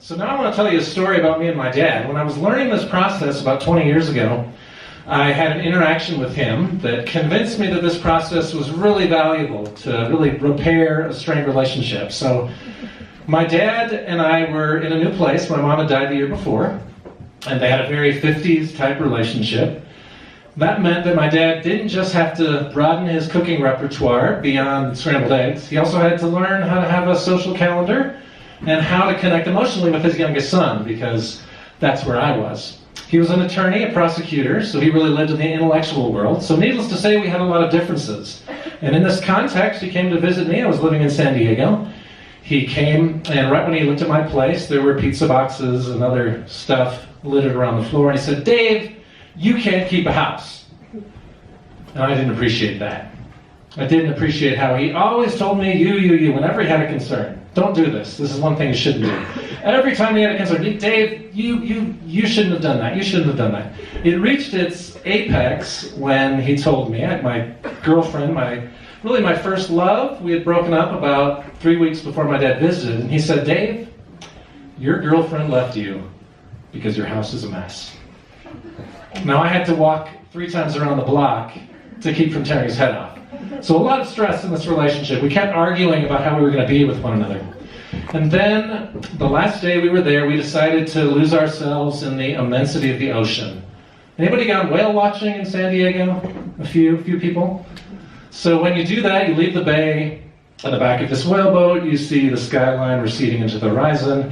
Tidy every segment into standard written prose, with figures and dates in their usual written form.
So now I want to tell you a story about me and my dad. When I was learning this process about 20 years ago, I had an interaction with him that convinced me that this process was really valuable to really repair a strained relationship. So my dad and I were in a new place. My mom had died the year before, and they had a very 50s type relationship. That meant that my dad didn't just have to broaden his cooking repertoire beyond scrambled eggs. He also had to learn how to have a social calendar and how to connect emotionally with his youngest son, because that's where I was. He was an attorney, a prosecutor, so he really lived in the intellectual world. So needless to say, we had a lot of differences. And in this context, he came to visit me. I was living in San Diego. He came, and right when he looked at my place, there were pizza boxes and other stuff littered around the floor. And he said, "Dave, you can't keep a house." And I didn't appreciate that. I didn't appreciate how he always told me, you, whenever he had a concern. Don't do this. This is one thing you shouldn't do. Every time he had a concern, "Dave, you shouldn't have done that. You shouldn't have done that." It reached its apex when he told me, my girlfriend, my first love, we had broken up about 3 weeks before my dad visited, and he said, "Dave, your girlfriend left you because your house is a mess." Now I had to walk 3 times around the block to keep from tearing his head off. So a lot of stress in this relationship. We kept arguing about how we were going to be with one another. And then the last day we were there, we decided to lose ourselves in the immensity of the ocean. Anybody gone whale watching in San Diego? A few people? So when you do that, you leave the bay. On the back of this whaleboat, you see the skyline receding into the horizon,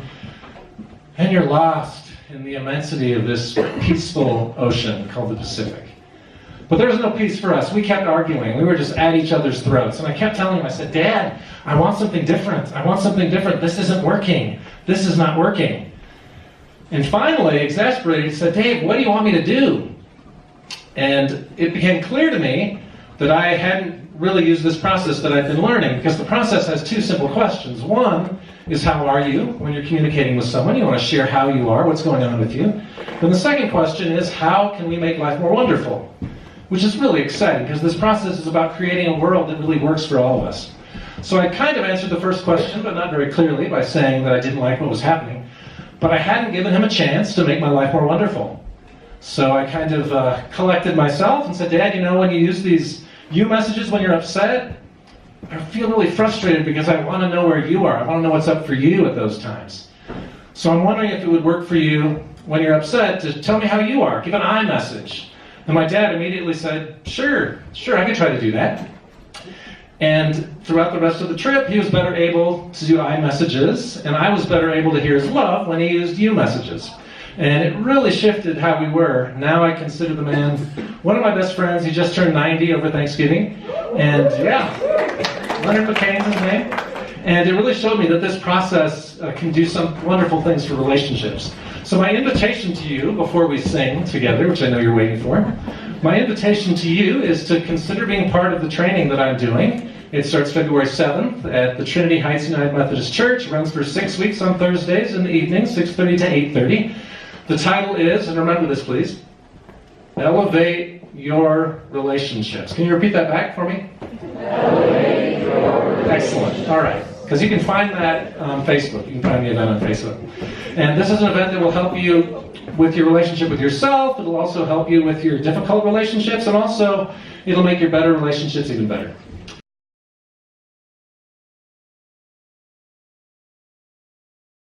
and you're lost in the immensity of this peaceful ocean called the Pacific. But there was no peace for us. We kept arguing. We were just at each other's throats. And I kept telling him, I said, "Dad, I want something different. I want something different. This isn't working. This is not working." And finally, exasperated, he said, "Dave, what do you want me to do?" And it became clear to me that I hadn't really used this process that I've been learning, because the process has 2 simple questions. One is, how are you when you're communicating with someone? You want to share how you are, what's going on with you. Then the second question is, how can we make life more wonderful? Which is really exciting, because this process is about creating a world that really works for all of us. So I kind of answered the first question, but not very clearly, by saying that I didn't like what was happening. But I hadn't given him a chance to make my life more wonderful. So I kind of collected myself and said, "Dad, when you use these you messages when you're upset, I feel really frustrated because I want to know where you are. I want to know what's up for you at those times. So I'm wondering if it would work for you when you're upset to tell me how you are. Give an I message." And my dad immediately said, sure, I could try to do that. And throughout the rest of the trip, he was better able to do I messages, and I was better able to hear his love when he used you messages. And it really shifted how we were. Now I consider the man one of my best friends. He just turned 90 over Thanksgiving. And Leonard McCain's his name. And it really showed me that this process can do some wonderful things for relationships. So my invitation to you, before we sing together, which I know you're waiting for, my invitation to you is to consider being part of the training that I'm doing. It starts February 7th at the Trinity Heights United Methodist Church. It runs for 6 weeks on Thursdays in the evening, 6:30 to 8:30. The title is, and remember this please, Elevate Your Relationships. Can you repeat that back for me? Elevate your relationships. Excellent. All right. Because you can find that on Facebook. You can find the event on Facebook. And this is an event that will help you with your relationship with yourself. It'll also help you with your difficult relationships, and also it'll make your better relationships even better.